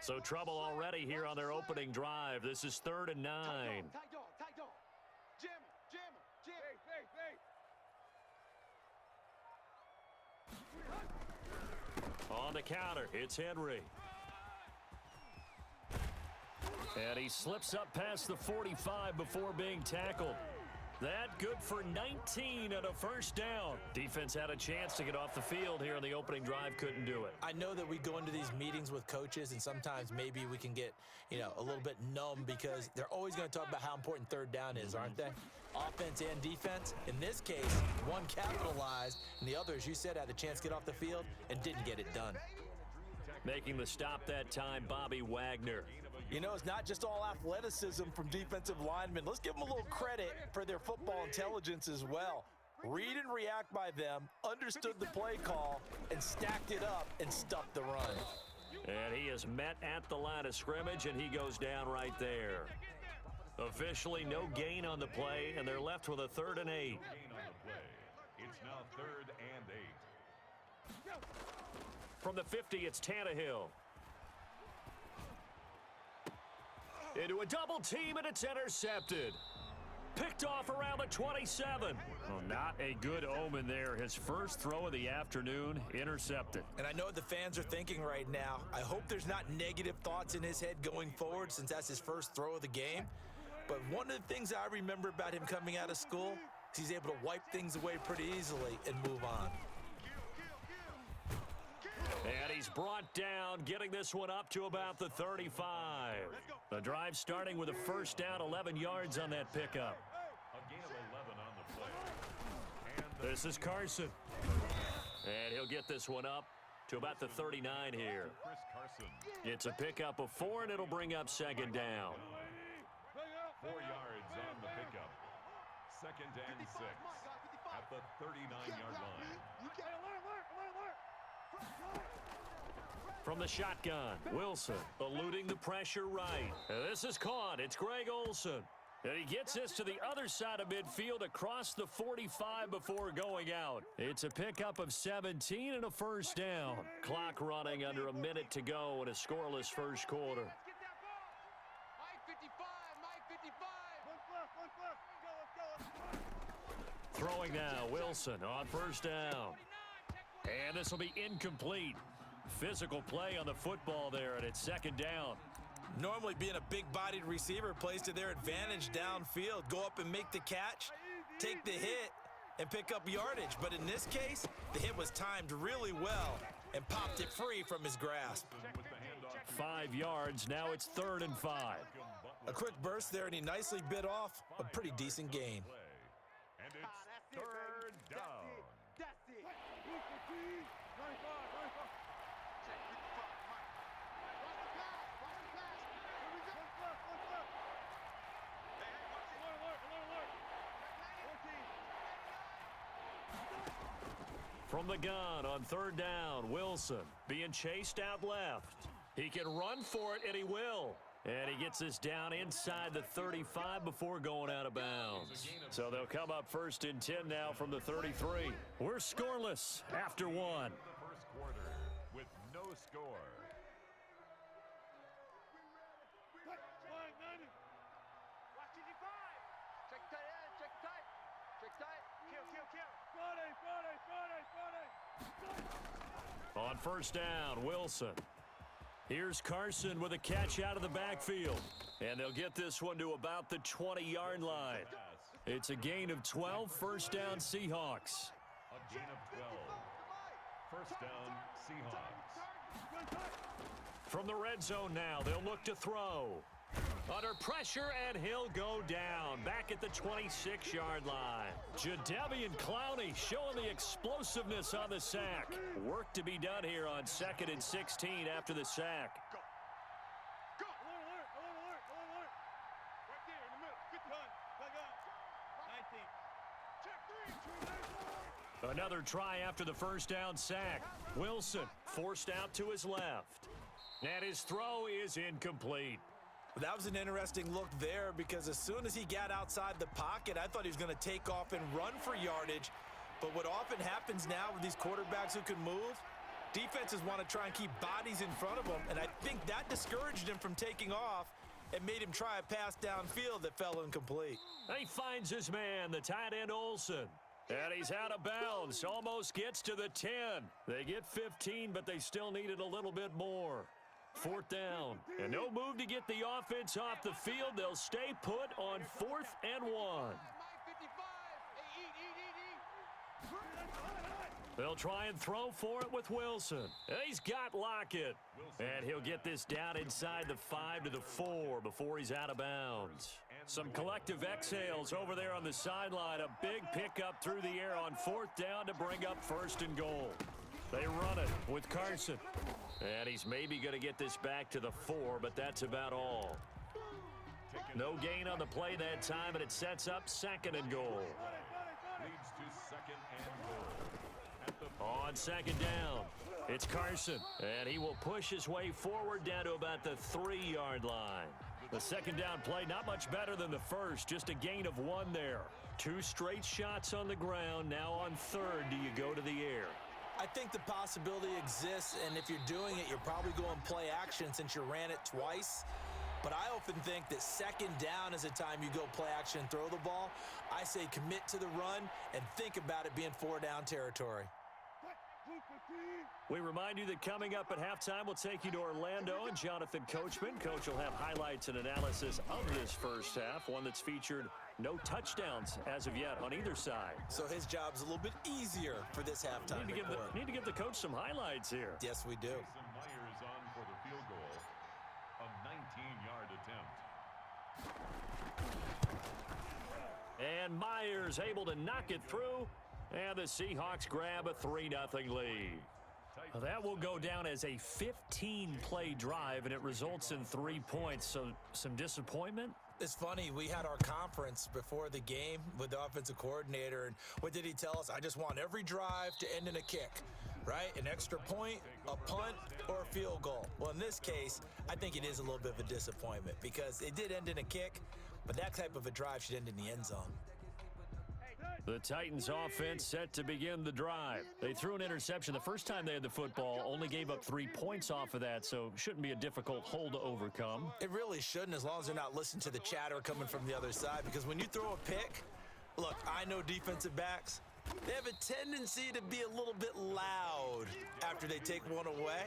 So trouble already here on their opening drive. This is 3rd and 9. On the counter, it's Henry. And he slips up past the 45 before being tackled. That good for 19 and a first down. Defense had a chance to get off the field here on the opening drive, couldn't do it. I know that we go into these meetings with coaches, and sometimes maybe we can get, a little bit numb because they're always going to talk about how important third down is, aren't they? Offense and defense. In this case, one capitalized, and the other, as you said, had a chance to get off the field and didn't get it done. Making the stop that time, Bobby Wagner. It's not just all athleticism from defensive linemen. Let's give them a little credit for their football intelligence as well. Read and react by them, understood the play call, and stacked it up and stuffed the run. And he is met at the line of scrimmage, and he goes down right there. Officially no gain on the play, and they're left with a 3rd and 8. It's now 3rd and 8. From the 50, it's Tannehill. Into a double team, and it's intercepted. Picked off around the 27. Well, not a good omen there. His first throw of the afternoon, intercepted. And I know what the fans are thinking right now. I hope there's not negative thoughts in his head going forward since that's his first throw of the game. But one of the things I remember about him coming out of school is he's able to wipe things away pretty easily and move on. And he's brought down, getting this one up to about the 35. The drive starting with a first down, 11 yards on that pickup. A gain of 11 on the play. This is Carson. And he'll get this one up to about the 39 here. It's a pickup of 4, and it'll bring up 2nd down. 4 yards on the pickup. 2nd and 6 at the 39-yard line. From the shotgun, Wilson eluding the pressure right. This is caught. It's Greg Olsen. And he gets this to the other side of midfield across the 45 before going out. It's a pickup of 17 and a first down. Clock running under a minute to go in a scoreless first quarter. Throwing now, Wilson on first down. And this will be incomplete. Physical play on the football there, and it's 2nd down. Normally being a big-bodied receiver plays to their advantage downfield. Go up and make the catch, take the hit, and pick up yardage. But in this case, the hit was timed really well and popped it free from his grasp. 5 yards, now it's 3rd and 5. A quick burst there, and he nicely bit off a pretty decent gain. And it's 3rd down. From the gun on 3rd down, Wilson being chased out left. He can run for it, and he will. And he gets this down inside the 35 before going out of bounds. So they'll come up 1st and 10 now from the 33. We're scoreless after 1. The first quarter with no score. On first down, Wilson. Here's Carson with a catch out of the backfield. And they'll get this one to about the 20-yard line. It's a gain of 12, first down Seahawks. A gain of 12. First down Seahawks. From the red zone now, they'll look to throw. Under pressure, and he'll go down. Back at the 26-yard line. Jadeveon Clowney showing the explosiveness on the sack. Work to be done here on 2nd and 16 after the sack. Another try after the first down sack. Wilson forced out to his left. And his throw is incomplete. That was an interesting look there because as soon as he got outside the pocket, I thought he was going to take off and run for yardage. But what often happens now with these quarterbacks who can move, Defenses want to try and keep bodies in front of him, and I think that discouraged him from taking off and made him try a pass downfield that fell incomplete. He finds his man, the tight end Olsen. And he's out of bounds, almost gets to the 10. They get 15, but they still needed a little bit more. 4th down, and no move to get the offense off the field. They'll stay put on 4th and 1. They'll try and throw for it with Wilson. He's got Lockett. And he'll get this down inside the 5 to the 4 before he's out of bounds. Some collective exhales over there on the sideline. A big pickup through the air on 4th down to bring up 1st and goal. They run it with Carson. And he's maybe going to get this back to the 4, but that's about all. No gain on the play that time, and it sets up 2nd and goal. Leads to 2nd and goal. At the On 2nd down, it's Carson, and he will push his way forward down to about the 3-yard line. The 2nd down play, not much better than the first, just a gain of 1 there. 2 straight shots on the ground. Now on 3rd, do you go to the air? I think the possibility exists, and if you're doing it, you're probably going play action since you ran it twice. But I often think that 2nd down is a time you go play action and throw the ball. I say commit to the run and think about it being 4-down territory. We remind you that coming up at halftime, we'll take you to Orlando and Jonathan Coachman. Coach will have highlights and analysis of this first half, one that's featured no touchdowns as of yet on either side. So his job's a little bit easier for this halftime. Need to give the coach some highlights here. Yes, we do. Myers on for the field goal. A 19-yard attempt. And Myers able to knock it through. And the Seahawks grab a 3-0 lead. Well, that will go down as a 15-play drive, and it results in 3 points. So some disappointment? It's funny, we had our conference before the game with the offensive coordinator, and what did he tell us? I just want every drive to end in a kick, right? An extra point, a punt, or a field goal. Well, in this case, I think it is a little bit of a disappointment because it did end in a kick, but that type of a drive should end in the end zone. The Titans offense set to begin the drive. They threw an interception the first time they had the football, only gave up 3 points off of that, so shouldn't be a difficult hole to overcome. It really shouldn't, as long as they're not listening to the chatter coming from the other side, because when you throw a pick, look, I know defensive backs, they have a tendency to be a little bit loud after they take one away,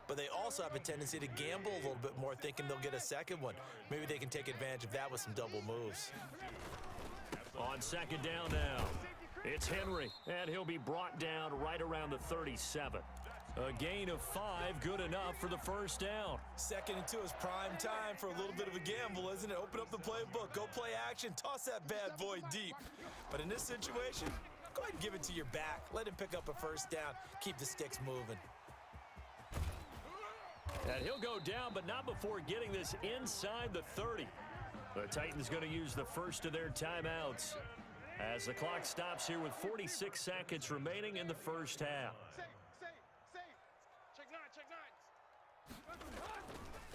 but they also have a tendency to gamble a little bit more, thinking they'll get a second one. Maybe they can take advantage of that with some double moves. On 2nd down now, it's Henry, and he'll be brought down right around the 37. A gain of 5, good enough for the first down. 2nd and 2 is prime time for a little bit of a gamble, isn't it? Open up the playbook, go play action, toss that bad boy deep. But in this situation, go ahead and give it to your back. Let him pick up a first down, keep the sticks moving. And he'll go down, but not before getting this inside the 30. The Titans going to use the first of their timeouts as the clock stops here with 46 seconds remaining in the first half.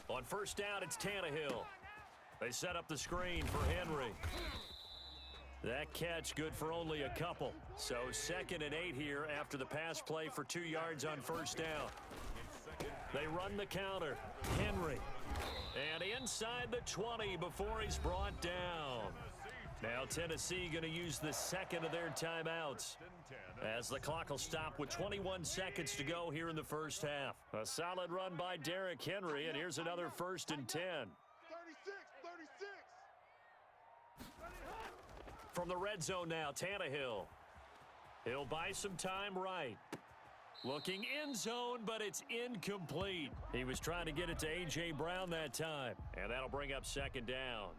On 1st down, it's Tannehill. They set up the screen for Henry. That catch good for only a couple. So 2nd and 8 here after the pass play for 2 yards on 1st down. They run the counter. Henry. And inside the 20 before he's brought down. Now Tennessee going to use the 2nd of their timeouts as the clock will stop with 21 seconds to go here in the first half. A solid run by Derrick Henry, and here's another 1st and 10. 36. From the red zone now, Tannehill. He'll buy some time right. Looking end zone, but it's incomplete. He was trying to get it to A.J. Brown that time, and that'll bring up 2nd down.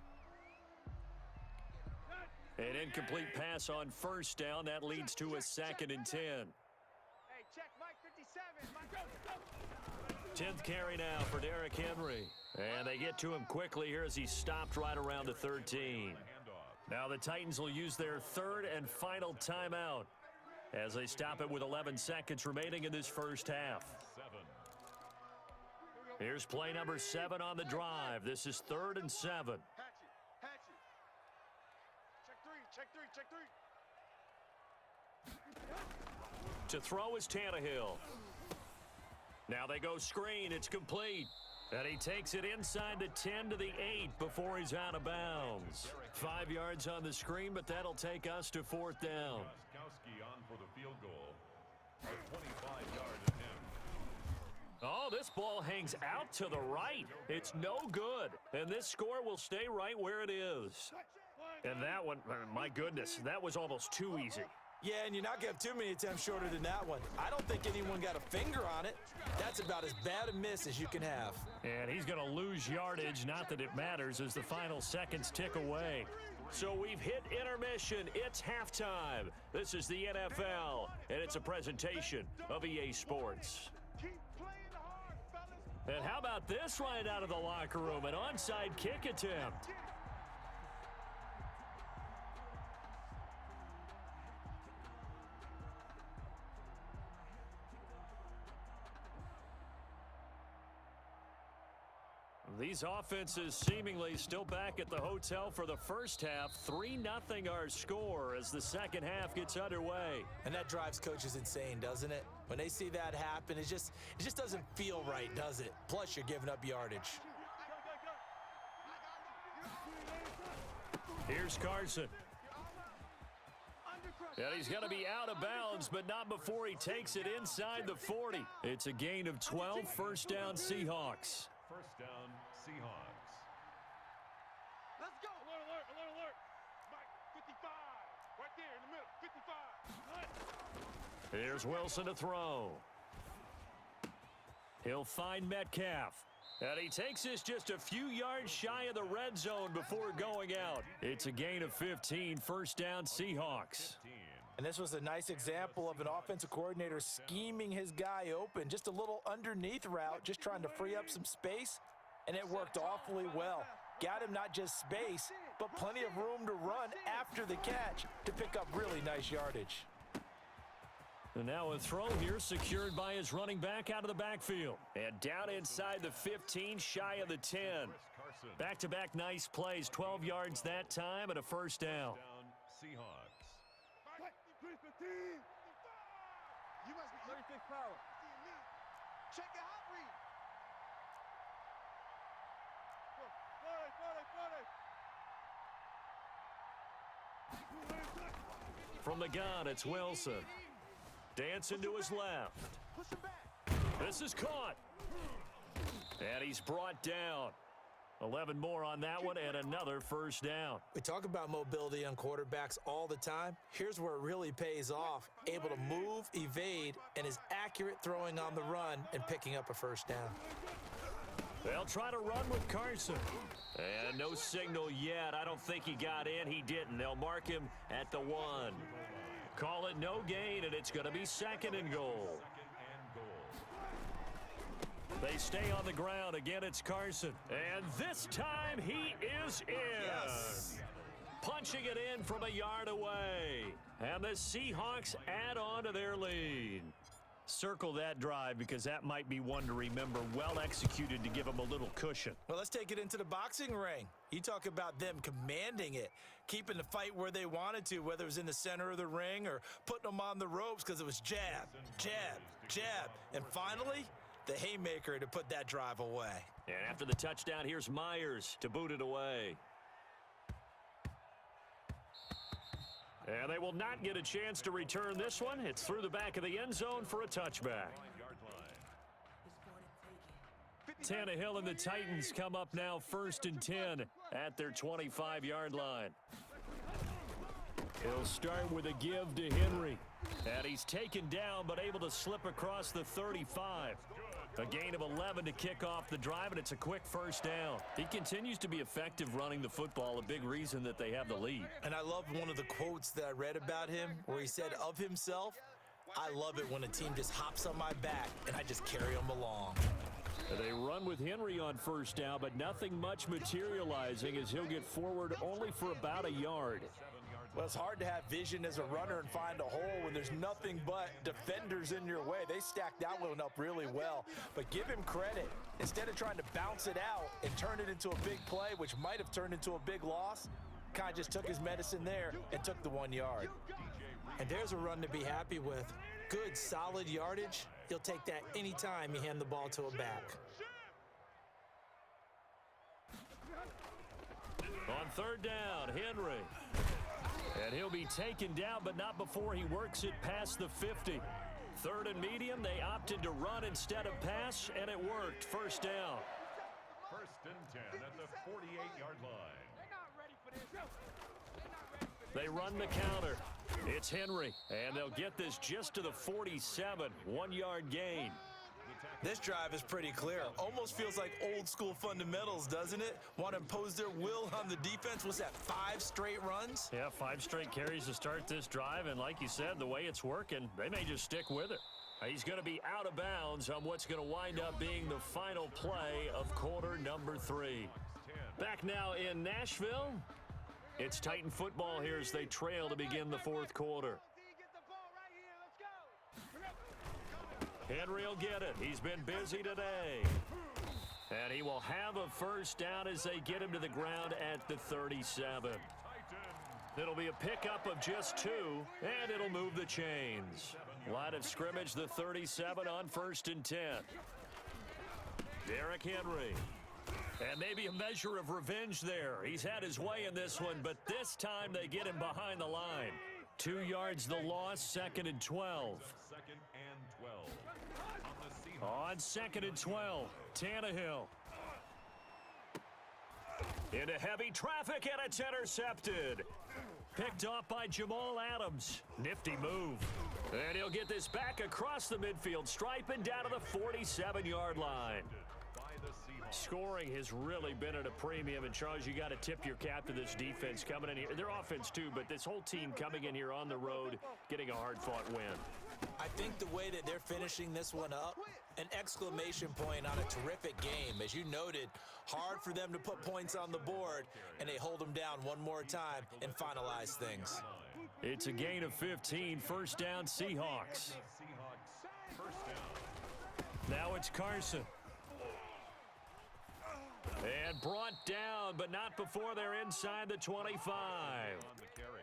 An incomplete pass on 1st down. That leads to a 2nd and 10. Hey, check Mike 57. 10th carry now for Derrick Henry. And they get to him quickly here as he stopped right around the 13. Now the Titans will use their 3rd and final timeout as they stop it with 11 seconds remaining in this first half. Here's play number 7 on the drive. This is 3rd and 7. Hatchet. Check three. To throw is Tannehill. Now they go screen. It's complete. And he takes it inside the 10 to the 8 before he's out of bounds. 5 yards on the screen, but that'll take us to 4th down. Gostkowski on for the field goal. A 25-yard attempt. Oh, this ball hangs out to the right. It's no good. And this score will stay right where it is. And that one, my goodness, that was almost too easy. Yeah, and you're not going to have too many attempts shorter than that one. I don't think anyone got a finger on it. That's about as bad a miss as you can have. And he's going to lose yardage, not that it matters, as the final seconds tick away. So we've hit intermission. It's halftime. This is the NFL, and it's a presentation of EA Sports. And how about this right out of the locker room? An onside kick attempt. These offenses seemingly still back at the hotel for the first half. 3-0 our score as the second half gets underway. And that drives coaches insane, doesn't it? When they see that happen, it just doesn't feel right, does it? Plus, you're giving up yardage. Here's Carson. And he's going to be out of bounds, but not before he takes it inside the 40. It's a gain of 12, first down Seahawks. First down, Seahawks. Let's go. Alert, alert, alert, alert. Mike, 55. Right there in the middle. 55. Here's Wilson to throw. He'll find Metcalf. And he takes this just a few yards shy of the red zone before going out. It's a gain of 15, first down Seahawks. 15. And this was a nice example of an offensive coordinator scheming his guy open. Just a little underneath route, just trying to free up some space, and it worked awfully well. Got him not just space, but plenty of room to run after the catch to pick up really nice yardage. And now a throw here secured by his running back out of the backfield. And down inside the 15, shy of the 10. Back-to-back nice plays, 12 yards that time and a first down. Seahawks. You must be 36 power. Check your hot read. From the gun, it's Wilson. Dancing to his left. Push him back. This is caught. And he's brought down. 11 more on that one and another first down. We talk about mobility on quarterbacks all the time. Here's where it really pays off. Able to move, evade, and is accurate throwing on the run and picking up a first down. They'll try to run with Carson. And no signal yet. I don't think he got in. He didn't. They'll mark him at the 1. Call it no gain, and it's going to be second and goal. They stay on the ground. Again, it's Carson. And this time he is in. Yes. Punching it in from a yard away. And the Seahawks add on to their lead. Circle that drive because that might be one to remember. Well executed to give them a little cushion. Well, let's take it into the boxing ring. You talk about them commanding it, keeping the fight where they wanted to, whether it was in the center of the ring or putting them on the ropes because it was jab, jab, jab. And finally, the haymaker to put that drive away. And after the touchdown, here's Myers to boot it away. And they will not get a chance to return this one. It's through the back of the end zone for a touchback. Tannehill and the Titans come up now 1st and 10 at their 25-yard line. He'll start with a give to Henry. And he's taken down but able to slip across the 35. A gain of 11 to kick off the drive, and it's a quick first down. He continues to be effective running the football, a big reason that they have the lead. And I love one of the quotes that I read about him where he said of himself, I love it when a team just hops on my back and I just carry them along. They run with Henry on first down, but nothing much materializing as he'll get forward only for about a yard. Well, it's hard to have vision as a runner and find a hole when there's nothing but defenders in your way. They stacked that one up really well. But give him credit. Instead of trying to bounce it out and turn it into a big play, which might have turned into a big loss, kind of just took his medicine there and took the 1 yard. DJ And there's a run to be happy with. Good, solid yardage. He'll take that anytime you hand the ball to a back. On third down, Henry. And he'll be taken down, but not before he works it past the 50. Third and medium, they opted to run instead of pass, and it worked. First down. First and 10 at the 48-yard line. They run the counter. It's Henry, and they'll get this just to the 47, 1-yard gain. This drive is pretty clear. Almost feels like old school fundamentals, doesn't it? Want to impose their will on the defense. Was that 5 straight runs? Yeah, 5 straight carries to start this drive, and like you said, the way it's working, they may just stick with it. He's going to be out of bounds on what's going to wind up being the final play of quarter number 3. Back now in Nashville. It's Titan football here as they trail to begin the fourth quarter. Henry will get it. He's been busy today. And he will have a first down as they get him to the ground at the 37. It'll be a pickup of just 2, and it'll move the chains. Line of scrimmage, the 37 on first and 10. Derrick Henry. And maybe a measure of revenge there. He's had his way in this one, but this time they get him behind the line. 2 yards the loss, second and 12. Second and 12. On second and 12, Tannehill. Into heavy traffic, and it's intercepted. Picked off by Jamal Adams. Nifty move. And he'll get this back across the midfield stripe and down to the 47-yard line. Scoring has really been at a premium, and Charles, you got to tip your cap to this defense coming in here. Their offense too, but this whole team coming in here on the road, getting a hard-fought win. I think the way that they're finishing this one up, an exclamation point on a terrific game. As you noted, hard for them to put points on the board, and they hold them down one more time and finalize things. It's a gain of 15, first down Seahawks. Now it's Carson. And brought down, but not before they're inside the 25.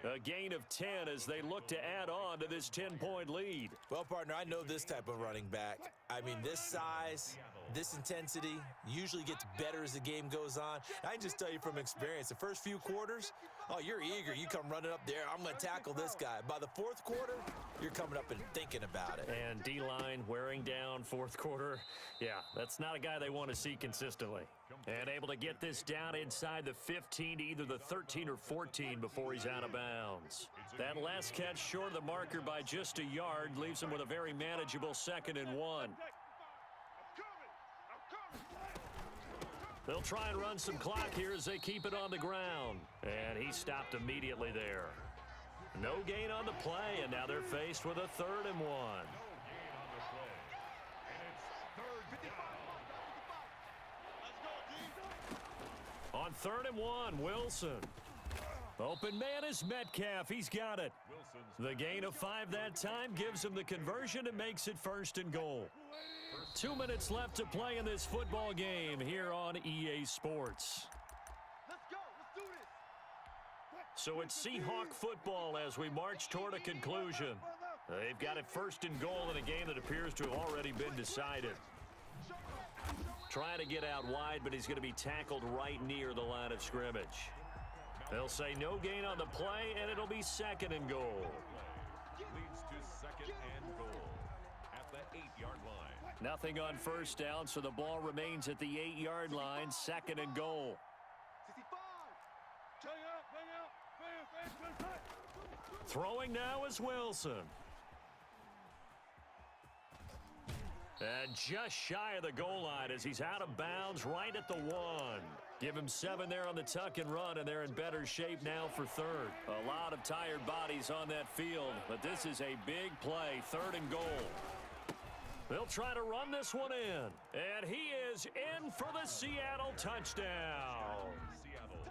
A gain of 10 as they look to add on to this 10-point lead. Well, partner, I know this type of running back. I mean, this size, this intensity usually gets better as the game goes on. I can just tell you from experience, the first few quarters, oh, you're eager. You come running up there, I'm going to tackle this guy. By the fourth quarter, you're coming up and thinking about it. And D-line wearing down fourth quarter. Yeah, that's not a guy they want to see consistently. And able to get this down inside the 15 to either the 13 or 14 before he's out of bounds. That last catch short of the marker by just a yard leaves him with a very manageable second and 1. They'll try and run some clock here as they keep it on the ground. And he stopped immediately there. No gain on the play, and now they're faced with a 3rd and 1. On 3rd and 1, Wilson. Open man is Metcalf. He's got it. The gain of 5 that time gives him the conversion and makes it 1st and goal. 2 minutes left to play in this football game here on EA Sports. Let's go. Let's do this. So it's Seahawk football as we march toward a conclusion. They've got it 1st and goal in a game that appears to have already been decided. Trying to get out wide, but he's going to be tackled right near the line of scrimmage. They'll say no gain on the play, and it'll be 2nd and goal. Leads to 2nd and goal at the 8-yard line. Nothing on first down, so the ball remains at the 8-yard line, 2nd and goal. 65. Throwing now is Wilson. And just shy of the goal line as he's out of bounds right at the 1. Give him 7 there on the tuck and run, and they're in better shape now for 3rd. A lot of tired bodies on that field, but this is a big play, 3rd and goal. They'll try to run this one in, and he is in for the Seattle touchdown.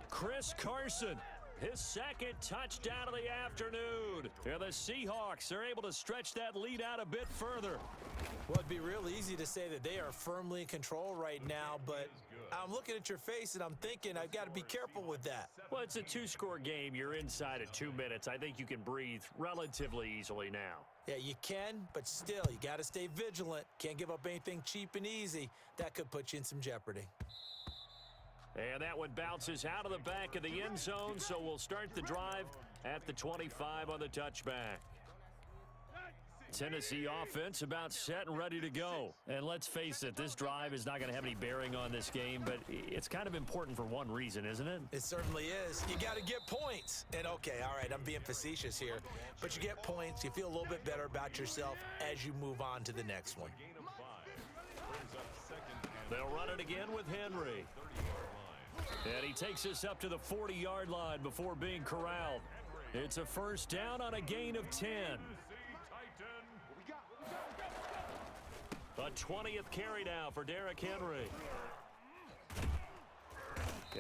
Chris Carson, his 2nd touchdown of the afternoon. And the Seahawks are able to stretch that lead out a bit further. Well, it'd be real easy to say that they are firmly in control right now, but I'm looking at your face, and I'm thinking I've got to be careful with that. Well, it's a two-score game. You're inside of 2 minutes. I think you can breathe relatively easily now. Yeah, you can, but still, you got to stay vigilant. Can't give up anything cheap and easy. That could put you in some jeopardy. And that one bounces out of the back of the end zone, so we'll start the drive at the 25 on the touchback. Tennessee offense about set and ready to go. And let's face it, this drive is not going to have any bearing on this game, but it's kind of important for one reason, isn't it? It certainly is. You got to get points. And okay, all right, I'm being facetious here, but you get points. You feel a little bit better about yourself as you move on to the next one. They'll run it again with Henry. And he takes us up to the 40-yard line before being corralled. It's a first down on a gain of 10. A 20th carry now for Derrick Henry.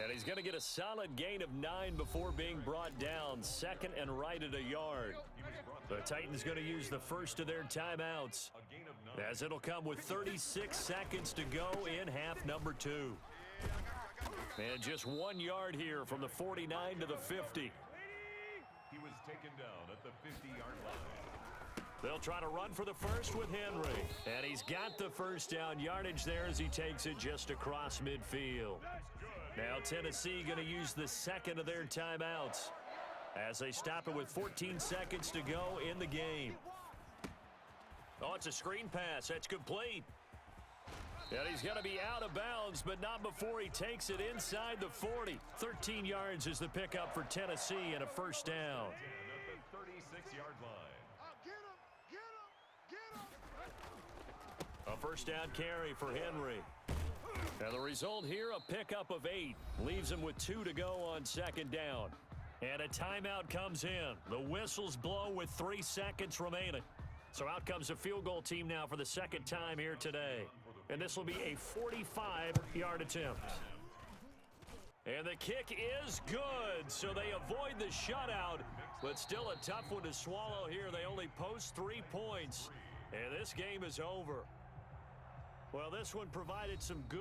And he's going to get a solid gain of 9 before being brought down. Second and right at a yard. The Titans going to use the first of their timeouts, as it'll come with 36 seconds to go in half number 2. And just 1 yard here from the 49 to the 50. He was taken down at the 50-yard line. They'll try to run for the first with Henry. And he's got the first down yardage there as he takes it just across midfield. Now Tennessee going to use the second of their timeouts as they stop it with 14 seconds to go in the game. Oh, it's a screen pass. That's complete. And he's going to be out of bounds, but not before he takes it inside the 40. 13 yards is the pickup for Tennessee and a first down. At the 36-yard line. A first down carry for Henry. And the result here, a pickup of 8. Leaves him with 2 to go on second down. And a timeout comes in. The whistles blow with 3 seconds remaining. So out comes the field goal team now for the second time here today. And this will be a 45-yard attempt. And the kick is good, so they avoid the shutout, but still a tough one to swallow here. They only post 3 points, and this game is over. Well, this one provided some good